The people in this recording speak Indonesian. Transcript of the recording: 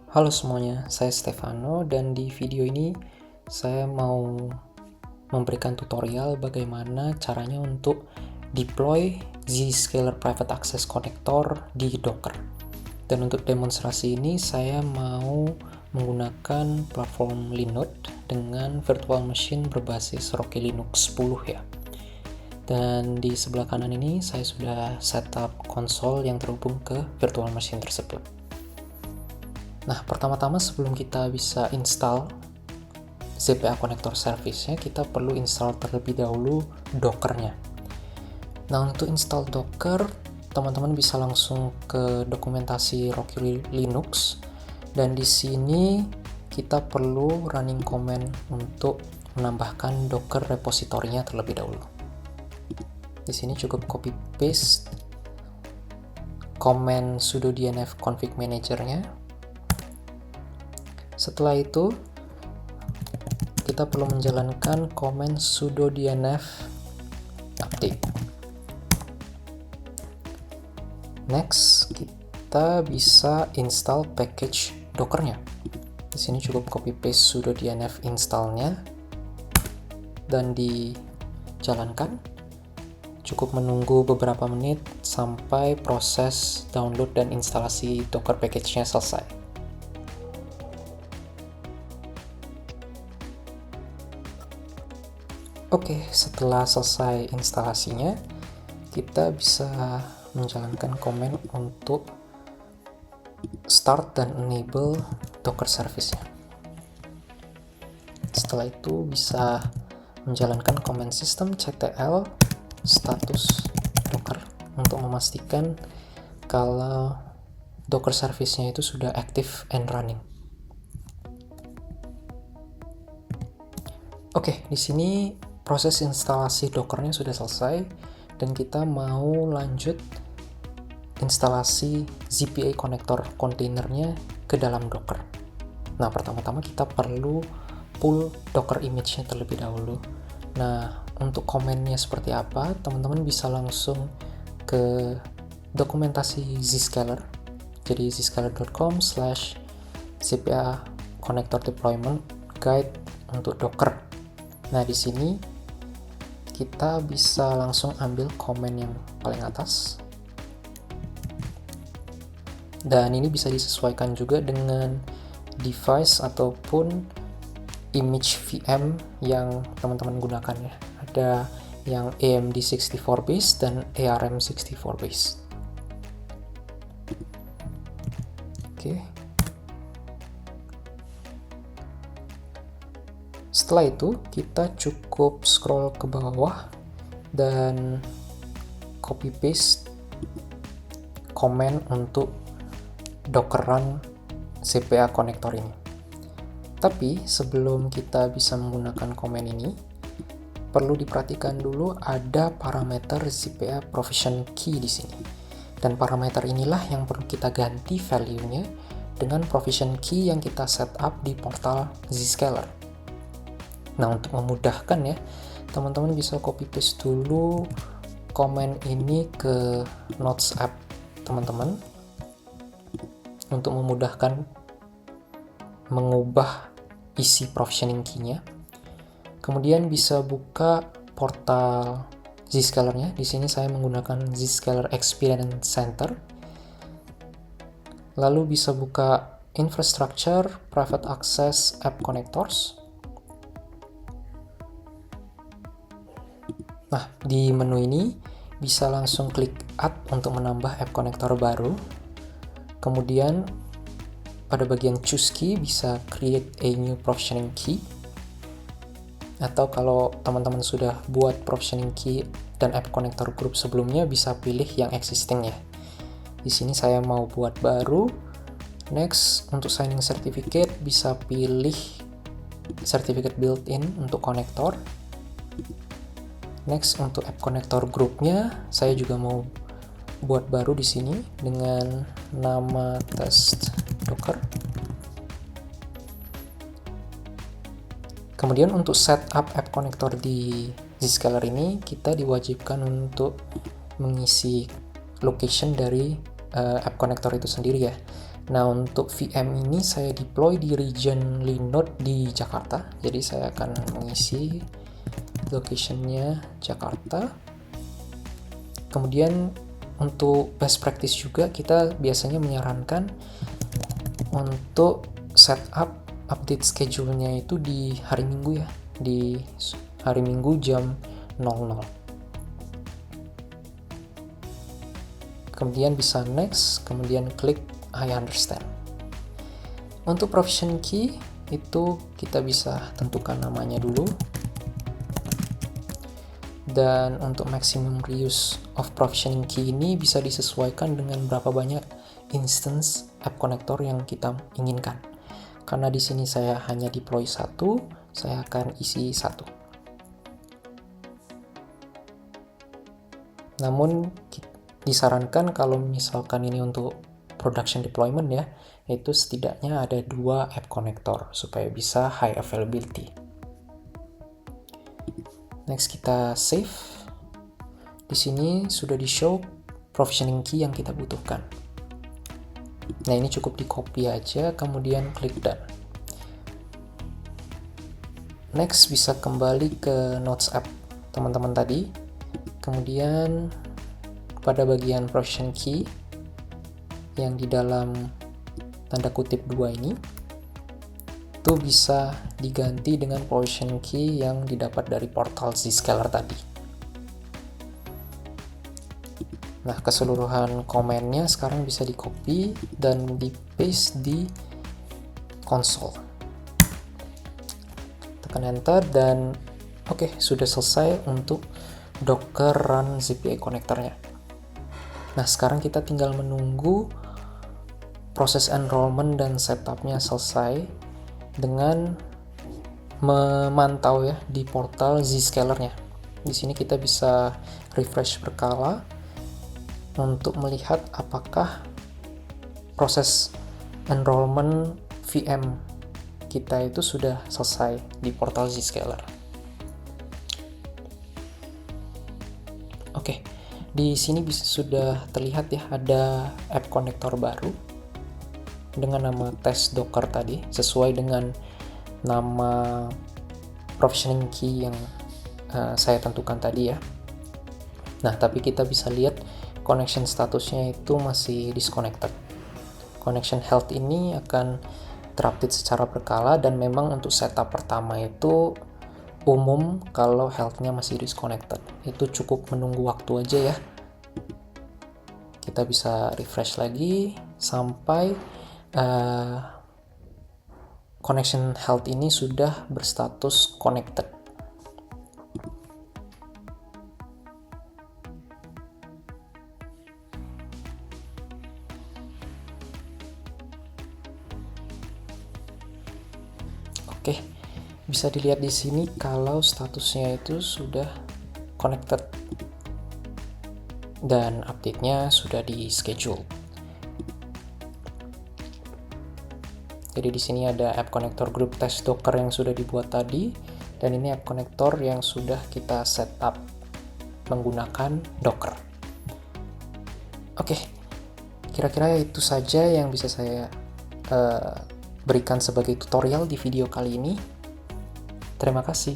Halo semuanya, saya Stefano dan di video ini saya mau memberikan tutorial bagaimana caranya untuk deploy Zscaler Private Access Connector di Docker. Dan untuk demonstrasi ini saya mau menggunakan platform Linode dengan virtual machine berbasis Rocky Linux 10 ya. Dan di sebelah kanan ini saya sudah setup konsol yang terhubung ke virtual machine tersebut. Nah, pertama-tama sebelum kita bisa install ZPA Connector Service-nya, kita perlu install terlebih dahulu Docker-nya. Nah, untuk install Docker, teman-teman bisa langsung ke dokumentasi Rocky Linux, dan di sini kita perlu running command untuk menambahkan Docker repositorinya terlebih dahulu. Di sini cukup copy paste command sudo dnf config manager-nya. Setelah itu, kita perlu menjalankan command sudo dnf update. Next, kita bisa install package Docker-nya. Di sini cukup copy paste sudo dnf install-nya dan dijalankan. Cukup menunggu beberapa menit sampai proses download dan instalasi Docker package-nya selesai. Oke, setelah selesai instalasinya, kita bisa menjalankan command untuk start dan enable Docker service-nya. Setelah itu bisa menjalankan command system ctl status Docker untuk memastikan kalau Docker service-nya itu sudah active and running. Oke, di sini proses instalasi Docker-nya sudah selesai dan kita mau lanjut instalasi ZPA connector kontainernya ke dalam Docker. Nah, pertama-tama kita perlu pull Docker image-nya terlebih dahulu. Nah, untuk komennya seperti apa, teman-teman bisa langsung ke dokumentasi Zscaler. Jadi zscaler.com/zpa connector deployment guide untuk Docker. Nah, di sini kita bisa langsung ambil komen yang paling atas. Dan ini bisa disesuaikan juga dengan device ataupun image VM yang teman-teman gunakan ya. Ada yang AMD 64 base dan ARM 64 base. Oke. Setelah itu, kita cukup scroll ke bawah dan copy paste command untuk Docker run ZPA connector ini. Tapi sebelum kita bisa menggunakan command ini, perlu diperhatikan dulu ada parameter ZPA provision key di sini. Dan parameter inilah yang perlu kita ganti value-nya dengan provision key yang kita setup di portal Zscaler. Nah, untuk memudahkan ya, teman-teman bisa copy paste dulu command ini ke Notes app teman-teman untuk memudahkan mengubah isi provisioning key-nya. Kemudian bisa buka portal Zscaler-nya. Di sini saya menggunakan Zscaler Experience Center. Lalu bisa buka Infrastructure, Private Access App Connectors. Nah, di menu ini bisa langsung klik Add untuk menambah app connector baru. Kemudian pada bagian Choose Key bisa Create a new provisioning key. Atau kalau teman-teman sudah buat provisioning key dan app connector group sebelumnya, bisa pilih yang existing ya. Di sini saya mau buat baru. Next, untuk signing certificate bisa pilih certificate built-in untuk konektor. Next, untuk app connector groupnya, saya juga mau buat baru di sini dengan nama test Docker. Kemudian untuk setup app connector di Zscaler ini, kita diwajibkan untuk mengisi location dari app connector itu sendiri ya. Nah, untuk VM ini saya deploy di region Linode di Jakarta. Jadi saya akan mengisi location-nya Jakarta. Kemudian untuk best practice juga kita biasanya menyarankan untuk setup update schedule-nya itu di hari Minggu ya, di hari Minggu jam 00. Kemudian bisa next, kemudian klik I understand. Untuk provision key itu kita bisa tentukan namanya dulu. Dan untuk maximum reuse of provisioning key ini bisa disesuaikan dengan berapa banyak instance app connector yang kita inginkan. Karena di sini saya hanya deploy satu, saya akan isi satu. Namun disarankan kalau misalkan ini untuk production deployment ya, itu setidaknya ada 2 app connector supaya bisa high availability. Next kita save. Di sini sudah di-show provisioning key yang kita butuhkan. Nah, ini cukup di-copy aja, kemudian klik done. Next bisa kembali ke Notes app teman-teman tadi. Kemudian pada bagian provision key yang di dalam tanda kutip 2 ini itu bisa diganti dengan provision key yang didapat dari portal Zscaler tadi. Nah, keseluruhan komennya sekarang bisa di copy dan di paste di konsol. Tekan enter dan oke, sudah selesai untuk Docker run ZPA konektornya. Nah, sekarang kita tinggal menunggu proses enrollment dan setupnya selesai dengan memantau ya di portal Zscaler-nya. Di sini kita bisa refresh berkala untuk melihat apakah proses enrollment VM kita itu sudah selesai di portal Zscaler. Oke, di sini sudah terlihat ya ada app connector baru dengan nama test Docker tadi, sesuai dengan nama provisioning key yang saya tentukan tadi ya. Nah, tapi kita bisa lihat connection statusnya itu masih disconnected. Connection health ini akan terupdate secara berkala dan memang untuk setup pertama itu umum kalau health-nya masih disconnected. Itu cukup menunggu waktu aja ya. Kita bisa refresh lagi sampai connection health ini sudah berstatus connected. Oke, bisa dilihat di sini kalau statusnya itu sudah connected dan update-nya sudah di schedule. Jadi di sini ada app connector group test Docker yang sudah dibuat tadi, dan ini app connector yang sudah kita setup menggunakan Docker. Oke, kira-kira itu saja yang bisa saya berikan sebagai tutorial di video kali ini. Terima kasih.